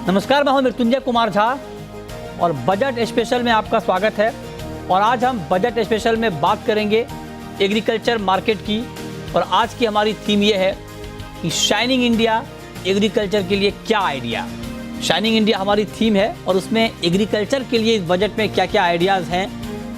नमस्कार, मैं हूं मृत्युंजय कुमार झा और बजट स्पेशल में आपका स्वागत है। और आज हम बजट स्पेशल में बात करेंगे एग्रीकल्चर मार्केट की। और आज की हमारी थीम ये है कि शाइनिंग इंडिया एग्रीकल्चर के लिए क्या आइडिया। शाइनिंग इंडिया हमारी थीम है और उसमें एग्रीकल्चर के लिए इस बजट में क्या क्या आइडियाज़ हैं,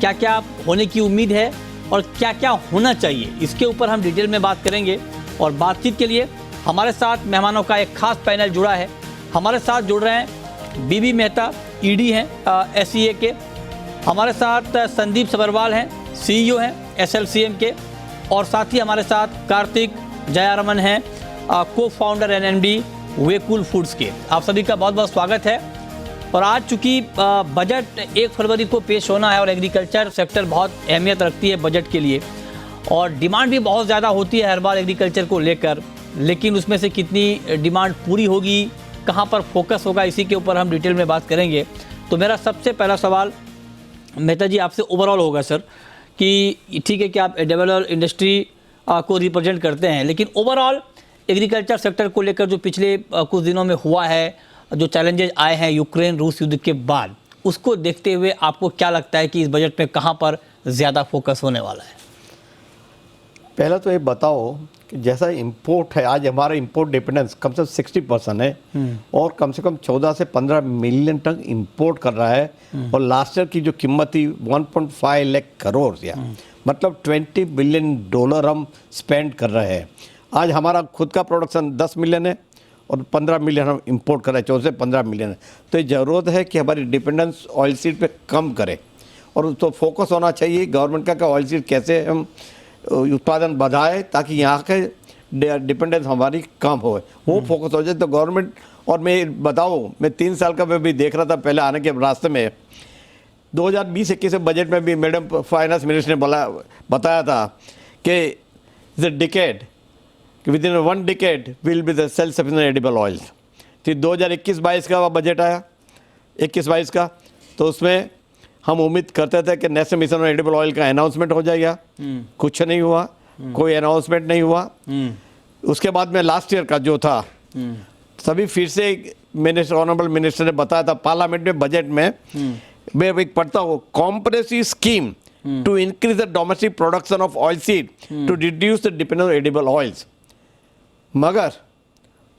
क्या क्या होने की उम्मीद है और क्या क्या होना चाहिए, इसके ऊपर हम डिटेल में बात करेंगे। और बातचीत के लिए हमारे साथ मेहमानों का एक खास पैनल जुड़ा है। हमारे साथ जुड़ रहे हैं बीबी मेहता, ईडी हैं एसईए के। हमारे साथ संदीप सबरवाल हैं, सीईओ हैं एसएलसीएम के। और साथ ही हमारे साथ कार्तिक जयारमन हैं, को फाउंडर एनएमडी वेकूल फूड्स के। आप सभी का बहुत बहुत स्वागत है। और आज चूँकि बजट 1 फरवरी को पेश होना है और एग्रीकल्चर सेक्टर बहुत अहमियत रखती है बजट के लिए और डिमांड भी बहुत ज़्यादा होती है हर बार एग्रीकल्चर को लेकर, लेकिन उसमें से कितनी डिमांड पूरी होगी, कहाँ पर फोकस होगा, इसी के ऊपर हम डिटेल में बात करेंगे। तो मेरा सबसे पहला सवाल मेहता जी आपसे ओवरऑल होगा सर, कि ठीक है कि आप एडेबल इंडस्ट्री को रिप्रेजेंट करते हैं, लेकिन ओवरऑल एग्रीकल्चर सेक्टर को लेकर जो पिछले कुछ दिनों में हुआ है, जो चैलेंजेस आए हैं यूक्रेन रूस युद्ध के बाद, उसको देखते हुए आपको क्या लगता है कि इस बजट में कहाँ पर ज़्यादा फोकस होने वाला है? पहला तो ये बताओ कि जैसा इंपोर्ट है, आज हमारा इंपोर्ट डिपेंडेंस कम से कम 60% है और कम से कम 14 से 15 मिलियन टन इंपोर्ट कर रहा है। और लास्ट ईयर की जो कीमत थी 1.5 लाख करोड़ या मतलब $20 बिलियन हम स्पेंड कर रहे हैं। आज हमारा खुद का प्रोडक्शन 10 मिलियन है और 15 मिलियन हम इंपोर्ट कर रहे हैं, 14 से 15 मिलियन है। तो ये ज़रूरत है कि हमारी डिपेंडेंस ऑयल सीड पे कम करे और तो फोकस होना चाहिए गवर्नमेंट का कि ऑयल सीड कैसे हम उत्पादन बढ़ाए ताकि यहाँ के डिपेंडेंस हमारी कम हो, वो फोकस हो जाए तो गवर्नमेंट। और मैं बताऊँ, मैं 3 साल का मैं भी देख रहा था पहले आने के रास्ते में, 2020-21 बजट में भी मैडम फाइनेंस मिनिस्टर ने बताया था कि it's a decade, with in 1 decade will be the self sufficient edible oil. फिर 2021-22 का बजट आया, 21-22 का, तो उसमें हम उम्मीद करते थे कि national mission on edible oil का अनाउंसमेंट हो जाएगा। कुछ नहीं हुआ, कोई अनाउंसमेंट नहीं हुआ। उसके बाद में लास्ट ईयर का जो था, सभी फिर से मिनिस्टर, ऑनरेबल मिनिस्टर ने बताया था पार्लियामेंट में बजट में, मैं एक पढ़ता हूँ, comprehensive scheme to increase the domestic production of oil seed to reduce the dependence on edible oils. मगर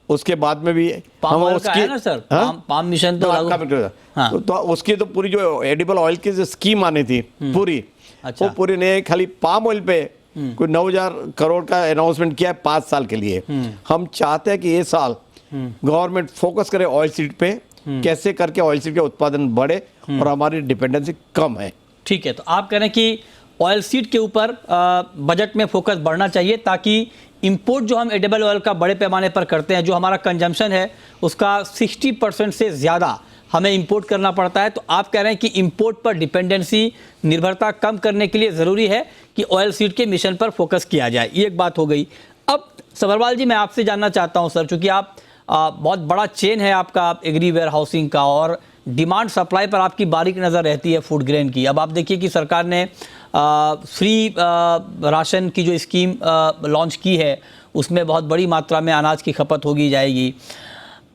उसके बाद में भी हम उसकी ना सर, पाम मिशन तो उसकी तो पूरी जो एडिबल ऑयल की जो स्कीम आनी थी पूरी, अच्छा। वो पूरी नहीं, खाली पाम ऑयल पे कोई 9,000 करोड़ का अनाउंसमेंट किया है 5 साल के लिए। हम चाहते हैं कि ये साल गवर्नमेंट फोकस करे ऑयल सीड पे, कैसे करके ऑयल सीड का उत्पादन बढ़े और हमारी डिपेंडेंसी कम है। ठीक है, तो आप कह रहे हैं कि ऑयल सीड के ऊपर बजट में फोकस बढ़ना चाहिए ताकि इंपोर्ट जो हम एडिबल ऑयल का बड़े पैमाने पर करते हैं, जो हमारा कंजम्पशन है उसका 60% से ज़्यादा हमें इंपोर्ट करना पड़ता है। तो आप कह रहे हैं कि इंपोर्ट पर डिपेंडेंसी, निर्भरता कम करने के लिए ज़रूरी है कि ऑयल सीड के मिशन पर फोकस किया जाए। ये एक बात हो गई। अब सबरवाल जी, मैं आपसे जानना चाहता हूँ सर, चूँकि आप बहुत बड़ा चेन है आपका एग्री वेयर हाउसिंग का और डिमांड सप्लाई पर आपकी बारीक नज़र रहती है फूड ग्रेन की। अब आप देखिए कि सरकार ने फ्री राशन की जो स्कीम लॉन्च की है, उसमें बहुत बड़ी मात्रा में अनाज की खपत होगी जाएगी।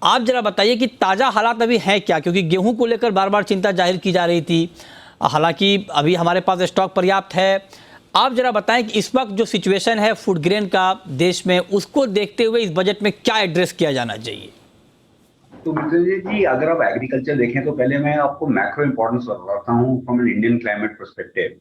आप जरा बताइए कि ताज़ा हालात अभी हैं क्या, क्योंकि गेहूं को लेकर बार बार चिंता जाहिर की जा रही थी, हालांकि अभी हमारे पास स्टॉक पर्याप्त है। आप जरा बताएं कि इस वक्त जो सिचुएशन है फूड ग्रेन का देश में, उसको देखते हुए इस बजट में क्या एड्रेस किया जाना चाहिए? तो मृत्युंजय जी, अगर आप एग्रीकल्चर देखें तो पहले मैं आपको मैक्रो इंपॉर्टेंस बताता हूँ from an Indian climate perspective.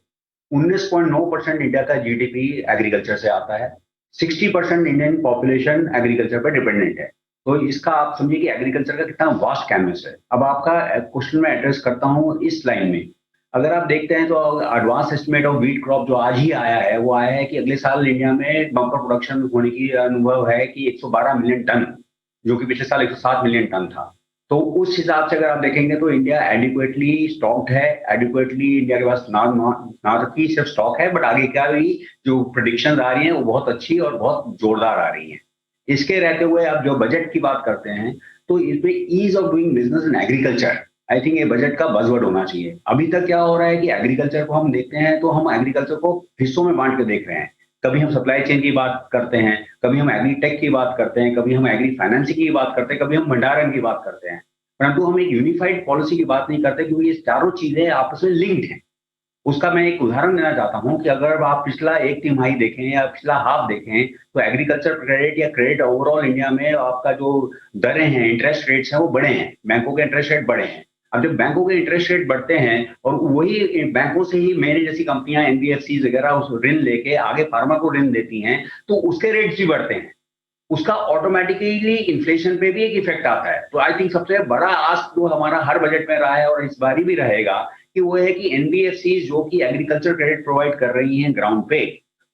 19.9% India का जीडीपी एग्रीकल्चर से आता है। 60% इंडियन पॉपुलेशन एग्रीकल्चर पर डिपेंडेंट है। तो इसका आप समझिए कि एग्रीकल्चर का कितना वास्ट कैनवस है। अब आपका क्वेश्चन मैं एड्रेस करता हूँ इस लाइन में। अगर आप देखते हैं तो advance estimate of wheat crop जो आज ही आया है, वो आया है कि अगले साल इंडिया में बम्पर प्रोडक्शन होने की अनुभव है कि 112 मिलियन टन, जो कि पिछले साल 107 मिलियन टन था। तो उस हिसाब से अगर आप देखेंगे तो इंडिया एडिक्वेटली स्टॉक्ड है। एडिक्वेटली इंडिया के पास ना कि सिर्फ स्टॉक है, बट आगे क्या भी जो प्रेडिक्शन आ रही हैं वो बहुत अच्छी और बहुत जोरदार आ रही हैं। इसके रहते हुए अब जो बजट की बात करते हैं तो इसमें ease of doing business in agriculture, I think ये बजट का बजवर्ड होना चाहिए। अभी तक क्या हो रहा है कि एग्रीकल्चर को हम देखते हैं तो हम एग्रीकल्चर को हिस्सों में बांट के देख रहे हैं। कभी हम सप्लाई चेन की बात करते हैं, कभी हम एग्री टेक की बात करते हैं, कभी हम एग्री फाइनेंसिंग की बात करते हैं, कभी हम भंडारण की बात करते हैं। परंतु हम एक यूनिफाइड पॉलिसी की बात नहीं करते, क्योंकि ये चारों चीजें आपस में लिंक्ड हैं। उसका मैं एक उदाहरण देना चाहता हूं कि अगर आप पिछला एक तिमाही देखें या पिछला हाफ देखें, तो एग्रीकल्चर क्रेडिट या क्रेडिट ओवरऑल इंडिया में आपका जो दरें हैं, इंटरेस्ट रेट्स हैं, वो बढ़े हैं। बैंकों के इंटरेस्ट रेट बढ़े हैं। अब जब बैंकों के इंटरेस्ट रेट बढ़ते हैं और वही बैंकों से ही मेरे जैसी कंपनियां एनबीएफसी वगैरह उस ऋण लेके आगे फार्मा को ऋण देती हैं, तो उसके रेट्स भी बढ़ते हैं। उसका ऑटोमेटिकली इन्फ्लेशन पे भी एक इफेक्ट आता है। तो आई थिंक सबसे बड़ा आस्क जो हमारा हर बजट में रहा है और इस बारी भी रहेगा कि वो है कि एनबीएफसी जो कि एग्रीकल्चर क्रेडिट प्रोवाइड कर रही हैं ग्राउंड पे,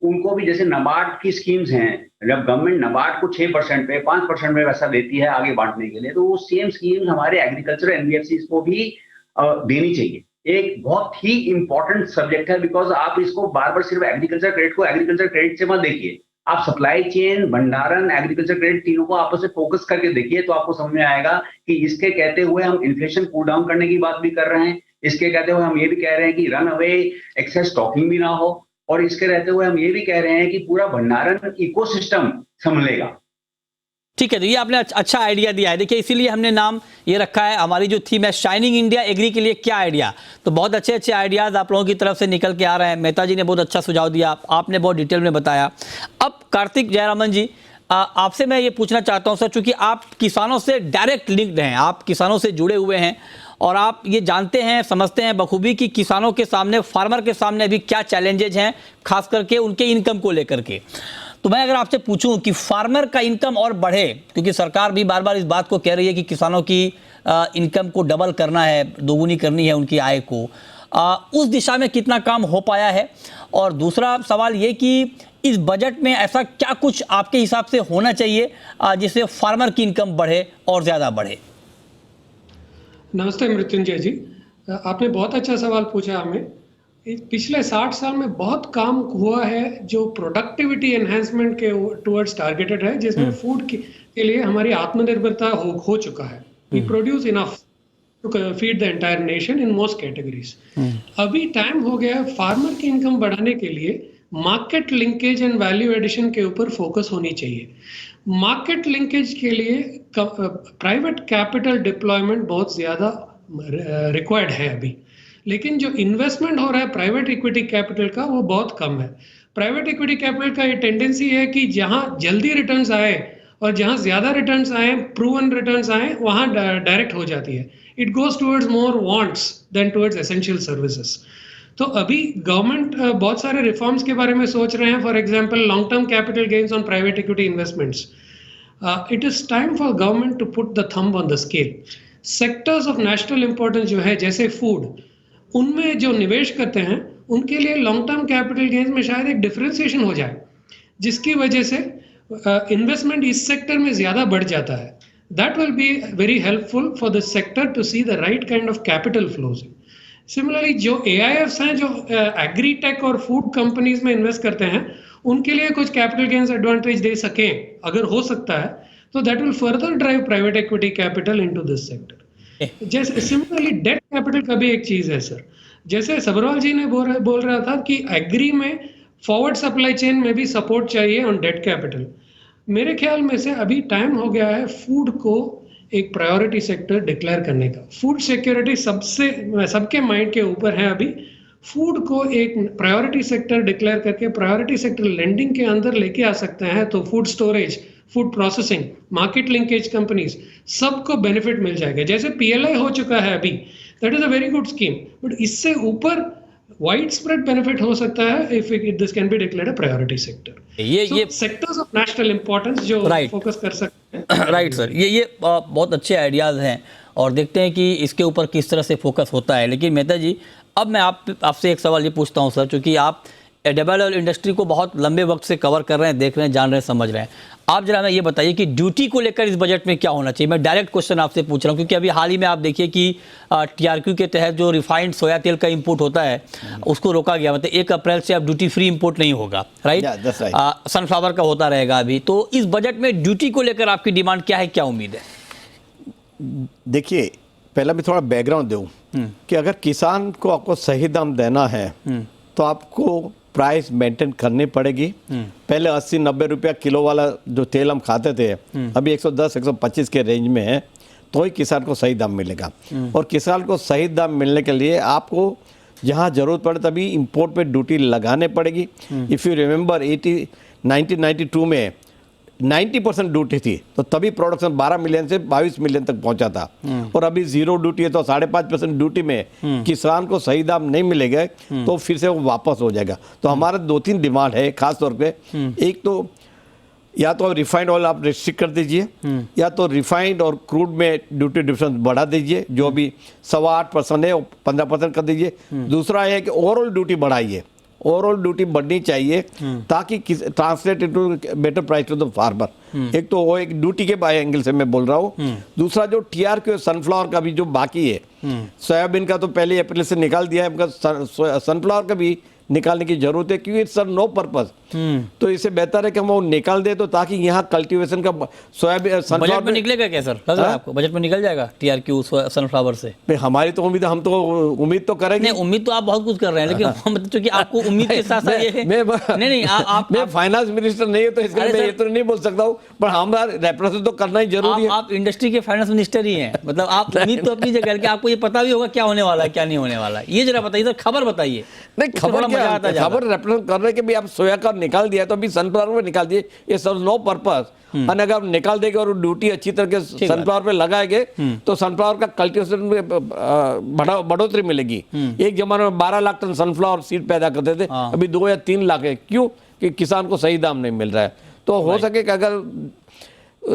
उनको भी जैसे नाबार्ड की स्कीम्स हैं, जब गवर्नमेंट नाबार्ड को 6% पे 5% में वैसा देती है आगे बांटने के लिए, तो वो सेम स्कीम्स हमारे एग्रीकल्चर एनबीएफसी को भी देनी चाहिए। एक बहुत ही इंपॉर्टेंट सब्जेक्ट है, बिकॉज आप इसको बार बार सिर्फ एग्रीकल्चर क्रेडिट को एग्रीकल्चर क्रेडिट से मत देखिए, आप सप्लाई चेन, भंडारण, एग्रीकल्चर क्रेडिट तीनों को आपस में फोकस करके देखिए, तो आपको समझ में आएगा कि इसके कहते हुए हम इन्फ्लेशन कूल डाउन करने की बात भी कर रहे हैं, इसके कहते हुए हम ये भी कह रहे हैं कि रन अवे एक्सेस स्टॉकिंग भी ना हो, और इसके रहते हुए हम ये भी कह रहे हैं कि पूरा भंडारण इकोसिस्टम संभलेगा। ठीक है, तो ये आपने अच्छा आइडिया दिया है। देखिए, इसीलिए हमने नाम ये रखा है, हमारी जो थीम है शाइनिंग इंडिया एग्री के लिए क्या आइडिया। तो बहुत अच्छे अच्छे आइडियाज़ आप लोगों की तरफ से निकल के आ रहे हैं। मेहता जी ने बहुत अच्छा सुझाव दिया, आपने बहुत डिटेल में बताया। अब कार्तिक जयरामन जी, आपसे मैं ये पूछना चाहता हूँ सर, चूँकि आप किसानों से डायरेक्ट लिंक्ड हैं, आप किसानों से जुड़े हुए हैं और आप ये जानते हैं, समझते हैं बखूबी कि किसानों के सामने, फार्मर के सामने अभी क्या चैलेंजेज हैं, खास करके उनके इनकम को लेकर के। तो मैं अगर आपसे पूछूं कि फार्मर का इनकम और बढ़े, क्योंकि सरकार भी बार बार इस बात को कह रही है कि किसानों की इनकम को डबल करना है, दोगुनी करनी है उनकी आय को, उस दिशा में कितना काम हो पाया है? और दूसरा सवाल ये कि इस बजट में ऐसा क्या कुछ आपके हिसाब से होना चाहिए जिससे फार्मर की इनकम बढ़े और ज़्यादा बढ़े? नमस्ते मृत्युंजय जी, आपने बहुत अच्छा सवाल पूछा हमें। पिछले 60 साल में बहुत काम हुआ है जो प्रोडक्टिविटी एनहांसमेंट के टुवर्ड्स टारगेटेड है, जिसमें फूड के लिए हमारी आत्मनिर्भरता हो चुका है। We produce enough to feed the entire nation in most categories. अभी टाइम हो गया है फार्मर की इनकम बढ़ाने के लिए market linkage and value addition के ऊपर फोकस होनी चाहिए। मार्केट लिंकेज के लिए प्राइवेट कैपिटल डिप्लॉयमेंट बहुत ज्यादा रिक्वायर्ड है अभी, लेकिन जो इन्वेस्टमेंट हो रहा है प्राइवेट इक्विटी कैपिटल का वो बहुत कम है। प्राइवेट इक्विटी कैपिटल का ये टेंडेंसी है कि जहां जल्दी रिटर्न्स आए और जहां ज्यादा रिटर्न्स आए, प्रूवन रिटर्न्स आए, वहां डायरेक्ट हो जाती है। It goes towards more wants than towards essential services. तो अभी गवर्नमेंट बहुत सारे रिफॉर्म्स के बारे में सोच रहे हैं। For example, long term capital gains on private equity investments. It is time for government to put the thumb on the scale. Sectors of national importance जो है, जैसे फूड, उनमें जो निवेश करते हैं उनके लिए लॉन्ग टर्म कैपिटल गेन्स में शायद एक डिफरेंशिएशन हो जाए, जिसकी वजह से इन्वेस्टमेंट इस सेक्टर में ज्यादा बढ़ जाता है। That will be very helpful for the sector to see the right kind of capital flows. Similarly, जो AIFs हैं जो एग्री टेक और फूड कंपनीज में इन्वेस्ट करते हैं, उनके लिए कुछ कैपिटल गेन्स एडवांटेज दे सकें, अगर हो सकता है, तो that will further drive private equity capital into this sector. जैसे सिमिलरली डेट कैपिटल का भी एक चीज है सर, जैसे सबरवाल जी ने बोल रहा था कि एग्री में फॉरवर्ड सप्लाई चेन में भी सपोर्ट चाहिए ऑन डेट कैपिटल। मेरे ख्याल में से अभी टाइम हो गया है फूड को एक प्रायोरिटी सेक्टर डिक्लेयर करने का। फूड सिक्योरिटी सबके माइंड के ऊपर है अभी। फूड को एक प्रायोरिटी सेक्टर डिक्लेयर करके प्रायोरिटी सेक्टर लेंडिंग के अंदर लेके आ सकते हैं, तो food storage, food processing, market linkage companies, सबको बेनिफिट मिल जाएगा। जैसे PLI हो चुका है अभी, that is a very good scheme, but इससे ऊपर वाइड स्प्रेड बेनिफिट हो सकता है if this can be declared a priority sector. ये सेक्टर्स ऑफ नेशनल इंपॉर्टेंस जो फोकस कर सकते हैं। राइट सर, ये बहुत अच्छे आइडियाज़ हैं और देखते हैं कि इसके ऊपर किस तरह से फोकस होता है। लेकिन मेहता जी, अब मैं आपसे एक सवाल ये पूछता हूँ सर, चूँकि आप एडेबल इंडस्ट्री को बहुत लंबे वक्त से कवर कर रहे हैं, देख रहे हैं, जान रहे हैं, समझ रहे हैं। आप जरा हमें ये बताइए कि ड्यूटी को लेकर इस बजट में क्या होना चाहिए। मैं डायरेक्ट क्वेश्चन आपसे पूछ रहा हूँ, क्योंकि अभी हाल ही में आप देखिए कि TRQ के तहत जो रिफाइंड सोया तेल का इंपोर्ट होता है उसको रोका गया। मतलब 1 अप्रैल से अब ड्यूटी फ्री इंपोर्ट नहीं होगा, राइट? सनफ्लावर का होता रहेगा अभी। तो इस बजट में ड्यूटी को लेकर आपकी डिमांड क्या है, क्या उम्मीद है? देखिए, पहला भी थोड़ा बैकग्राउंड दूं कि अगर किसान को आपको सही दाम देना है तो आपको प्राइस मेंटेन करनी पड़ेगी। पहले 80-90 रुपया किलो वाला जो तेल हम खाते थे, अभी 110-125 के रेंज में है। तो ही किसान को सही दाम मिलेगा। और किसान को सही दाम मिलने के लिए आपको जहाँ ज़रूरत पड़े तभी इंपोर्ट पे ड्यूटी लगाने पड़ेगी। इफ़ यू रिमेंबर 1992 में 90% ड्यूटी थी, तो तभी प्रोडक्शन 12 मिलियन से 22 मिलियन तक पहुंचा था। और अभी जीरो ड्यूटी है, तो 5.5% ड्यूटी में किसान को सही दाम नहीं मिलेगा तो फिर से वो वापस हो जाएगा। तो हमारा 2-3 डिमांड है खास तौर पे। एक तो या तो रिफाइंड ऑयल आप रिस्ट्रिक्ट कर दीजिए, या तो रिफाइंड और क्रूड में ड्यूटी डिफरेंस बढ़ा दीजिए, जो अभी 8.25% है 15% कर दीजिए। दूसरा है कि ओवरऑल ड्यूटी बढ़ाइए, ओवरऑल ड्यूटी बढ़नी चाहिए ताकि translate into better price to the farmer. एक तो वो एक ड्यूटी के एंगल से मैं बोल रहा हूँ। दूसरा जो TRQ सनफ्लावर का भी जो बाकी है, सोयाबीन का तो पहले अप्रैल से निकाल दिया है, सनफ्लावर का भी निकालने की जरूरत है, क्योंकि इट्स नो पर्पस। तो इससे बेहतर है कि हम वो निकाल दे, तो ताकि यहाँ कल्टीवेशन का सोयाबीन बजट में निकलेगा क्या सर? लग रहा है आपको बजट में निकल जाएगा TRQ सनफ्लावर से? हमारी तो उम्मीद, हम तो उम्मीद तो करेंगे। नहीं, उम्मीद तो आप बहुत कुछ कर रहे हैं, लेकिन मतलब क्योंकि आपको उम्मीद के साथ साथ ये नहीं मैं फाइनेंस मिनिस्टर नहीं है, तो इसके लिए मैं ये तो नहीं बोल सकता हूँ, पर हमारा रिप्रेजेंट तो करना ही जरूरी है। आप इंडस्ट्री के फाइनेंस मिनिस्टर ही हैं, मतलब आप उम्मीद तो अपनी जगह, आपको ये पता भी होगा क्या होने वाला है क्या नहीं होने वाला है। ये जरा बताइए सर, खबर बताइए। नहीं, खबर रिप्रेजेंट कर रहे कि भी आप सोया का निकाल दिया तो अभी सनफ्लावर में निकाल दिए, ये सर्व नो पर्पस। और अगर आप निकाल देंगे और ड्यूटी अच्छी तरह से सनफ्लावर पे लगाएंगे तो सनफ्लावर का कल्टीवेशन में बढ़ोतरी मिलेगी। एक जमाने में 12 लाख टन सनफ्लावर सीड पैदा करते थे, अभी 2 या 3 लाख है। क्यों? कि किसान को सही दाम नहीं मिल रहा है। तो हो सके कि अगर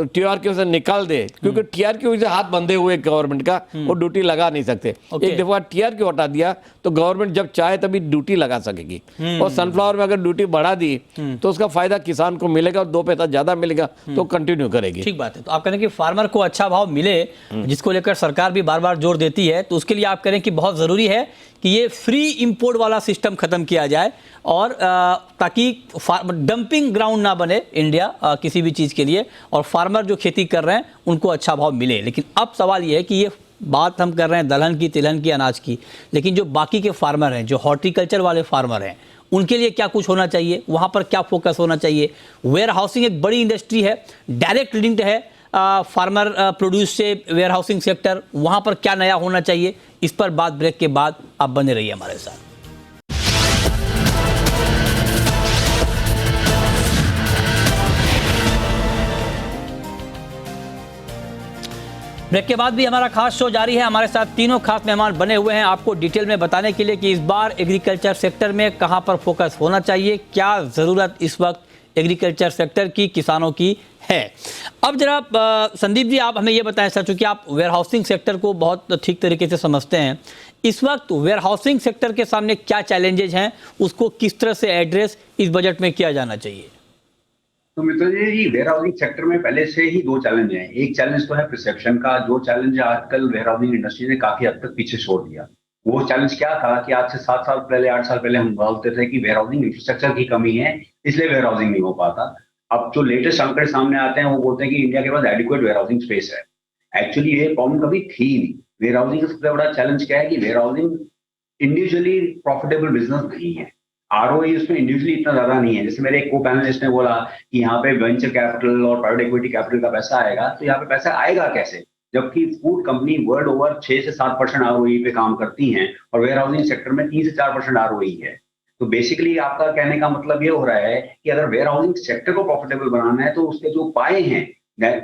TRQ से निकाल दे, क्योंकि TRQ से हाथ बंधे हुए गवर्नमेंट का, वो ड्यूटी लगा नहीं सकते। एक दफा TRQ हटा दिया तो गवर्नमेंट जब चाहे तभी ड्यूटी लगा सकेगी। और सनफ्लावर में अगर ड्यूटी बढ़ा दी तो उसका फायदा किसान को मिलेगा और 2 पैसा ज्यादा मिलेगा, तो कंटिन्यू करेगी। ठीक बात है। तो आप कह रहे हैं कि फार्मर को अच्छा भाव मिले, जिसको लेकर सरकार भी बार बार जोर देती है, तो उसके लिए आप कह रहे हैं कि बहुत जरूरी है कि ये फ्री इंपोर्ट वाला सिस्टम खत्म किया जाए, और ताकि डंपिंग ग्राउंड ना बने इंडिया किसी भी चीज़ के लिए, और फार्मर जो खेती कर रहे हैं उनको अच्छा भाव मिले। लेकिन अब सवाल ये है कि ये बात हम कर रहे हैं दलहन की, तिलहन की, अनाज की, लेकिन जो बाकी के फार्मर हैं, जो हॉर्टिकल्चर वाले फार्मर हैं, उनके लिए क्या कुछ होना चाहिए? वहाँ पर क्या फोकस होना चाहिए? वेयर हाउसिंग एक बड़ी इंडस्ट्री है, डायरेक्ट लिंक्ड है फार्मर प्रोड्यूस से वेयर हाउसिंग सेक्टर, वहाँ पर क्या नया होना चाहिए? इस पर बात ब्रेक के बाद आप बने रहिए हमारे साथ। ब्रेक के बाद भी हमारा खास शो जारी है। हमारे साथ तीनों खास मेहमान बने हुए हैं आपको डिटेल में बताने के लिए कि इस बार एग्रीकल्चर सेक्टर में कहां पर फोकस होना चाहिए, क्या ज़रूरत इस वक्त एग्रीकल्चर सेक्टर की, किसानों की है। अब जरा संदीप जी, आप हमें ये बताएं सर, चूँकि आप वेयर हाउसिंग सेक्टर को बहुत ठीक तरीके से समझते हैं, इस वक्त वेयर हाउसिंग सेक्टर के सामने क्या चैलेंजेस हैं, उसको किस तरह से एड्रेस इस बजट में किया जाना चाहिए? तो मित्र जी, वेयर हाउसिंग सेक्टर में पहले से ही 2 चैलेंज हैं। एक चैलेंज तो है परसेप्शन का, जो चैलेंज आजकल वेयर हाउसिंग इंडस्ट्री ने काफी हद तक पीछे छोड़ दिया। वो चैलेंज क्या था कि आज से 7 साल पहले, 8 साल पहले हम बोलते थे कि वेयर हाउसिंग इंफ्रास्ट्रक्चर की कमी है, इसलिए वेयर हाउसिंग नहीं हो पाता। अब जो लेटेस्ट आंकड़े सामने आते हैं वो बोलते हैं कि इंडिया के पास एडिक्वेट वेयर हाउसिंग स्पेस है। एक्चुअली ये प्रॉब्लम कभी थी नहीं। वेयर हाउसिंग का सबसे बड़ा चैलेंज क्या है कि warehousing individually profitable business नहीं है। ROI उसमें इंडिविजुअली इतना ज्यादा नहीं है। जैसे मेरे एक को पैनलिस्ट ने बोला कि यहाँ पे वेंचर कैपिटल और प्राइवेट इक्विटी कैपिटल का पैसा आएगा, तो यहाँ पे पैसा आएगा कैसे, जबकि फूड कंपनी वर्ल्ड ओवर 6 से 7% ROI पे काम करती हैं और वेयर हाउसिंग सेक्टर में 3 से 4% ROI है। तो बेसिकली आपका कहने का मतलब ये हो रहा है कि अगर वेयर हाउसिंग सेक्टर को प्रॉफिटेबल बनाना है तो उसके जो पाए हैं,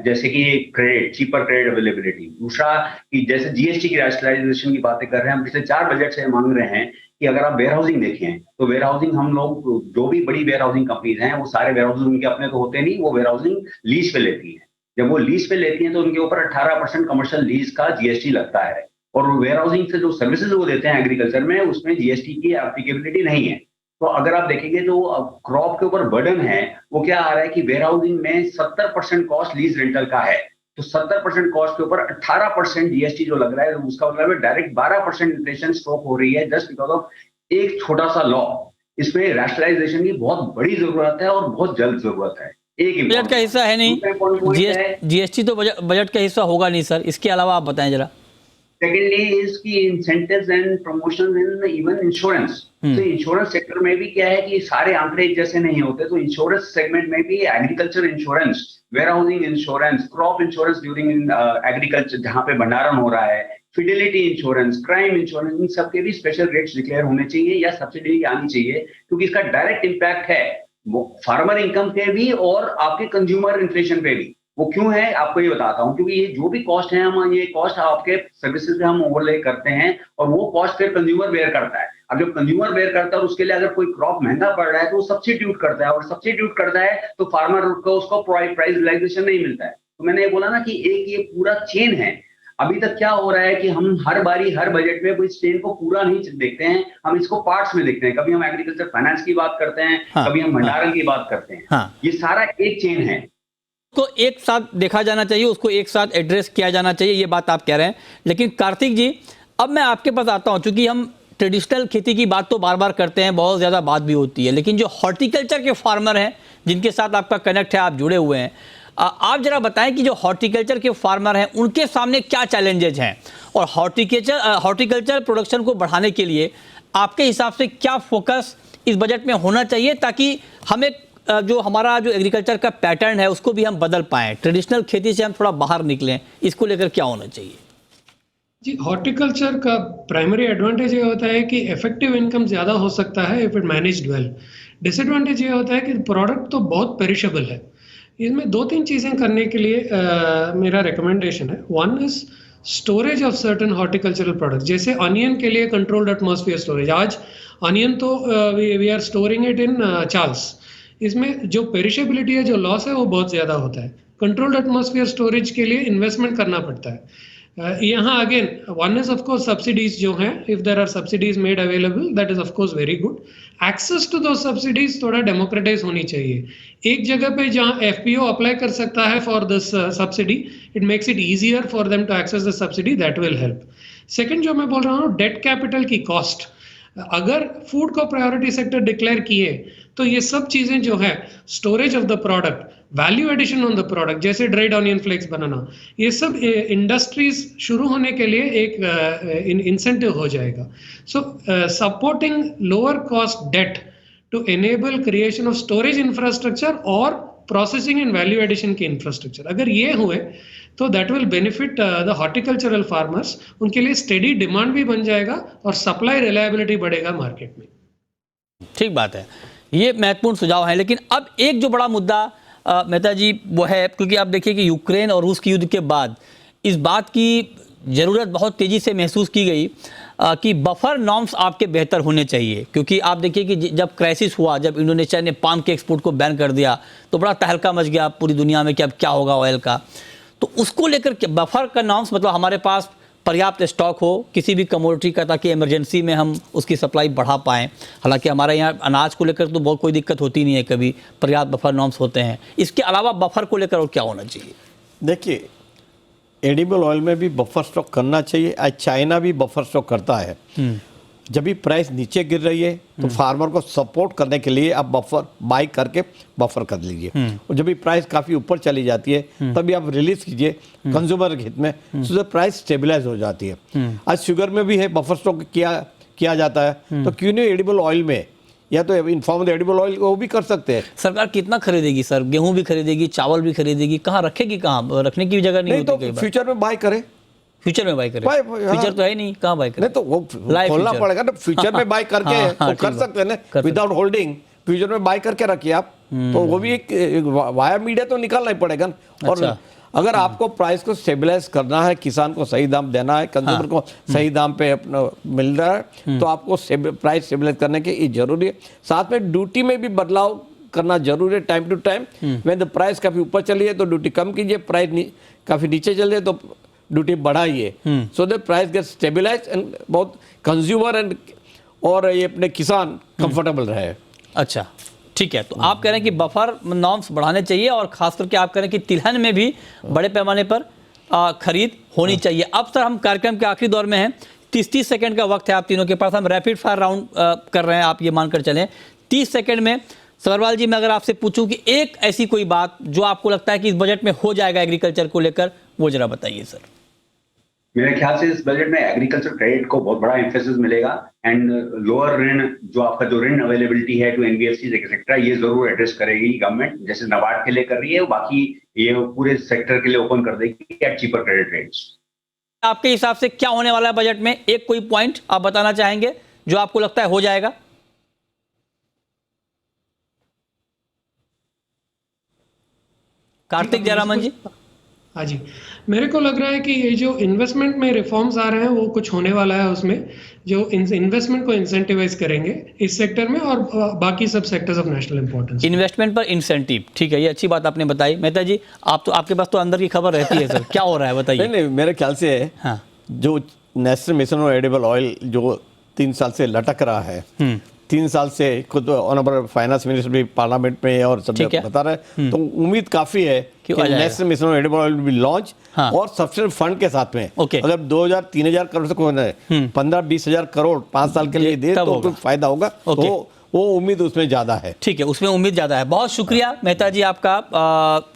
जैसे कि क्रेडिट, चीपर क्रेडिट अवेलेबिलिटी, दूसरा कि जैसे GST की रैशनलाइजेशन की बातें कर रहे हैं, हम पिछले 4 बजट से मांग रहे हैं कि अगर आप वेयर हाउसिंग देखें तो वेयर हाउसिंग हम लोग जो भी बड़ी वेयर हाउसिंग कंपनीज हैं वो सारे वेयर हाउसिंग उनके अपने तो होते नहीं, वो वेयर हाउसिंग लीज पे लेती है। जब वो लीज पे लेती हैं तो उनके ऊपर 18% कमर्शियल लीज का GST लगता है, और वेयर हाउसिंग से जो सर्विसेज वो देते हैं एग्रीकल्चर में, उसमें GST की एप्लीकेबिलिटी नहीं है। तो अगर आप देखेंगे तो क्रॉप के ऊपर बर्डन है वो क्या आ रहा है कि वेयर हाउसिंग में 70% कॉस्ट लीज रेंटल का है, तो 70% कॉस्ट के ऊपर 18% GST जो लग रहा है, उसका मतलब है डायरेक्ट 12% इन्फ्लेशन स्टॉक हो रही है जस्ट बिकॉज ऑफ एक छोटा सा लॉ। इसमें रैशनलाइजेशन की बहुत बड़ी जरूरत है और बहुत जल्द जरूरत है। एक बजट का हिस्सा है नहीं, GST तो बजट का हिस्सा होगा नहीं सर, इसके अलावा आप बताएं जरा। सेकेंडली इज की incentives and promotion in even insurance. तो इंश्योरेंस सेक्टर में भी क्या है कि सारे आंकड़े एक जैसे नहीं होते, तो इंश्योरेंस सेगमेंट में भी agriculture insurance, warehousing insurance, crop insurance during agriculture जहां पे भंडारण हो रहा है, फिडेलिटी इंश्योरेंस, क्राइम इंश्योरेंस, इन सबके भी स्पेशल रेट्स डिक्लेयर होने चाहिए या सब्सिडी आनी चाहिए, क्योंकि इसका डायरेक्ट इम्पैक्ट है फार्मर इनकम पे भी और आपके कंज्यूमर इन्फ्लेशन पे भी। वो क्यों है आपको ये बताता हूँ, क्योंकि ये जो भी कॉस्ट है हम ये कॉस्ट आपके सर्विसेज पे हम ओवरले करते हैं और वो कॉस्ट फिर कंज्यूमर बेयर करता है। अब जब कंज्यूमर बेयर करता है और उसके लिए अगर कोई क्रॉप महंगा पड़ रहा है तो वो सब्स्टिट्यूट करता है, और सब्स्टिट्यूट करता है तो फार्मर को उसको प्राइस रियलाइजेशन नहीं मिलता है। तो मैंने ये बोला ना कि एक ये पूरा चेन है। अभी तक क्या हो रहा है कि हम हर बारी हर बजट में इस चेन को पूरा नहीं देखते हैं, हम इसको पार्ट्स में देखते हैं। कभी हम एग्रीकल्चर फाइनेंस की बात करते हैं, कभी हम भंडारण की बात करते हैं। ये सारा एक चेन है, को एक साथ देखा जाना चाहिए, उसको एक साथ एड्रेस किया जाना चाहिए, ये बात आप कह रहे हैं। लेकिन कार्तिक जी, अब मैं आपके पास आता हूं, क्योंकि हम ट्रेडिशनल खेती की बात तो बार बार करते हैं, बहुत ज़्यादा बात भी होती है, लेकिन जो हॉर्टिकल्चर के फार्मर हैं जिनके साथ आपका कनेक्ट है, आप जुड़े हुए हैं, आप जरा बताएं कि जो हॉर्टिकल्चर के फार्मर हैं उनके सामने क्या चैलेंजेज हैं, और हॉर्टिकल्चर प्रोडक्शन को बढ़ाने के लिए आपके हिसाब से क्या फोकस इस बजट में होना चाहिए, ताकि हमें जो हमारा जो एग्रीकल्चर का पैटर्न है उसको भी हम बदल पाएं, ट्रेडिशनल खेती से हम थोड़ा बाहर निकलें, इसको लेकर क्या होना चाहिए? जी, हॉर्टिकल्चर का प्राइमरी एडवांटेज ये होता है कि इफेक्टिव इनकम ज़्यादा हो सकता है if it managed well. Disadvantage ये होता है कि प्रोडक्ट तो बहुत पेरिशेबल है। इसमें 2-3 चीज़ें करने के लिए मेरा रिकमेंडेशन है। One is storage of certain horticultural product, जैसे ऑनियन के लिए कंट्रोल्ड एटमॉस्फेयर स्टोरेज। आज ऑनियन तो we are storing it in chawls, इसमें जो पेरिशेबिलिटी है, जो लॉस है, वो बहुत ज़्यादा होता है। कंट्रोल्ड एटमॉस्फेयर स्टोरेज के लिए इन्वेस्टमेंट करना पड़ता है। यहाँ again one is of course subsidies जो हैं, if there are subsidies made available, that is of course very good. Access to those subsidies थोड़ा डेमोक्रेटाइज होनी चाहिए। एक जगह पे जहाँ एफपीओ अप्लाई कर सकता है for this subsidy, it makes it easier for them to access the subsidy, that will help. Second जो मैं बोल रहा हूँ, डेट कैपिटल की कॉस्ट। अगर फूड को प्रायोरिटी सेक्टर डिक्लेयर किए तो ये सब चीजें जो है, storage of the product, value addition on the product, जैसे ड्राइड ऑनियन फ्लेक्स बनाना, ये सब इंडस्ट्रीज शुरू होने के लिए एक इंसेंटिव हो जाएगा। So supporting lower cost debt to enable creation of storage infrastructure और प्रोसेसिंग एंड वैल्यू एडिशन के इंफ्रास्ट्रक्चर, अगर ये हुए तो that will benefit the horticultural farmers. उनके लिए स्टेडी डिमांड भी बन जाएगा और सप्लाई रिलायबिलिटी बढ़ेगा मार्केट में। ठीक बात है, ये महत्वपूर्ण सुझाव है। लेकिन अब एक जो बड़ा मुद्दा मेहता जी वो है, क्योंकि आप देखिए कि यूक्रेन और रूस के युद्ध के बाद इस बात की ज़रूरत बहुत तेज़ी से महसूस की गई कि बफर नॉर्म्स आपके बेहतर होने चाहिए। क्योंकि आप देखिए कि जब क्राइसिस हुआ, जब इंडोनेशिया ने पाम के एक्सपोर्ट को बैन कर दिया, तो बड़ा तहलका मच गया पूरी दुनिया में कि अब क्या होगा ऑयल का। तो उसको लेकर के बफर का नॉर्म्स, मतलब हमारे पास पर्याप्त स्टॉक हो किसी भी कमोडिटी का, ताकि इमरजेंसी में हम उसकी सप्लाई बढ़ा पाएँ। हालांकि हमारे यहाँ अनाज को लेकर तो बहुत कोई दिक्कत होती नहीं है, कभी पर्याप्त बफर नॉर्म्स होते हैं। इसके अलावा बफर को लेकर और क्या होना चाहिए? देखिए, एडिबल ऑयल में भी बफर स्टॉक करना चाहिए। आज चाइना भी बफर स्टॉक करता है। जब भी प्राइस नीचे गिर रही है तो फार्मर को सपोर्ट करने के लिए आप बफर बाई करके बफर कर लीजिए, और जब भी प्राइस काफ़ी ऊपर चली जाती है तभी आप रिलीज कीजिए कंज्यूमर के हित में, तो प्राइस स्टेबलाइज हो जाती है। आज शुगर में भी है बफर स्टॉक किया जाता है, तो क्यों नहीं एडिबल ऑयल में, या तो इनफॉर्म एडिबल ऑयल वो भी कर सकते हैं। सरकार कितना खरीदेगी सर? गेहूं भी खरीदेगी, चावल भी खरीदेगी, कहाँ रखेगी? कहाँ रखने की जगह नहीं होती। तो फ्यूचर में बाय करे, फ्यूचर में बाय करे। फ्यूचर तो है नहीं, कहाँ बाय करे? नहीं तो वो खोलना पड़ेगा ना, फ्यूचर में बाय करके वो कर सकते हैं ना, विदाउट होल्डिंग फ्यूचर में बाय करके रखिए आप, तो वो भी एक वाया मीडिया तो निकालना ही पड़ेगा। और अगर आपको प्राइस को स्टेबलाइज करना है, किसान को सही दाम देना है, कंज्यूमर को सही दाम पे अपना मिल रहा है, तो आपको प्राइस स्टेबलाइज करने की जरूरी है। साथ में ड्यूटी में भी बदलाव करना जरूरी है, time to time. When the price काफी ऊपर चली है तो ड्यूटी कम कीजिए, प्राइस काफी नीचे चल जाए तो ड्यूटी बढ़ाइए, so that price get stabilize and बहुत कंज्यूमर एंड और ये अपने किसान कंफर्टेबल रहे। अच्छा, ठीक है। तो आप कह रहे हैं कि बफर नॉर्म्स बढ़ाने चाहिए, और खास करके आप कह रहे हैं कि तिलहन में भी बड़े पैमाने पर खरीद होनी चाहिए। अब सर हम कार्यक्रम के आखिरी दौर में हैं, 30 सेकंड का वक्त है आप तीनों के पास। हम रैपिड फायर राउंड कर रहे हैं, आप ये मानकर चलें 30 सेकंड में। सवरवाल जी, मैं अगर आपसे पूछूं कि एक ऐसी कोई बात जो आपको लगता है कि इस बजट में हो जाएगा एग्रीकल्चर को लेकर, वो जरा बताइए सर। मेरे ख्याल से इस बजट में एग्रीकल्चर क्रेडिट को बहुत बड़ा एम्फेसिस मिलेगा एंड लोअर ऋण जो आपका जो ऋण अवेलेबिलिटी है टू एनबीएफसी एक्सेट्रा, ये जरूर एड्रेस करेगी गवर्नमेंट, जैसे नाबार्ड के लिए कर रही है, बाकी ये पूरे सेक्टर के लिए ओपन कर देगी एट चीपर क्रेडिट रेट्स। आपके हिसाब से क्या होने वाला है बजट में, एक कोई पॉइंट आप बताना चाहेंगे जो आपको लगता है हो जाएगा? कार्तिक जयरामन जी। हाँ जी, मेरे को लग रहा है कि ये जो इन्वेस्टमेंट में रिफॉर्म्स आ रहे हैं वो कुछ होने वाला है, उसमें जो इन्वेस्टमेंट को इंसेंटिवाइज करेंगे इस सेक्टर में और बाकी सब sectors of national importance. Investment पर इंसेंटिव, ठीक है, ये अच्छी बात आपने बताई। मेहता जी, आप तो आपके पास तो अंदर की खबर रहती है सर, क्या हो रहा है बताइए। नहीं, मेरे ख्याल से हाँ, जो national mission on edible oil जो 3 साल से लटक रहा है, 3 साल से खुद ऑनरेबल फाइनेंस मिनिस्टर भी पार्लियामेंट में और सब बता रहे, तो उम्मीद काफी है कि national mission on edible oil भी लॉन्च और सब्सिडी फंड के साथ में अगर 2000-3000 करोड़ से कोई 15-20 हजार करोड़ 5 साल के लिए दे तो कुछ फायदा होगा। तो वो उम्मीद उसमें ज्यादा है। ठीक है, उसमें उम्मीद ज्यादा है। बहुत शुक्रिया मेहता जी आपका,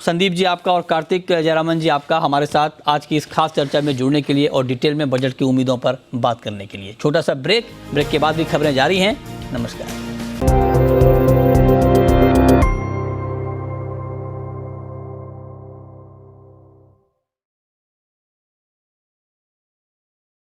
संदीप जी आपका और कार्तिक जयरामन जी आपका हमारे साथ आज की इस खास चर्चा में जुड़ने के लिए और डिटेल में बजट की उम्मीदों पर बात करने के लिए। छोटा सा ब्रेक के बाद भी खबरें जारी हैं। नमस्कार।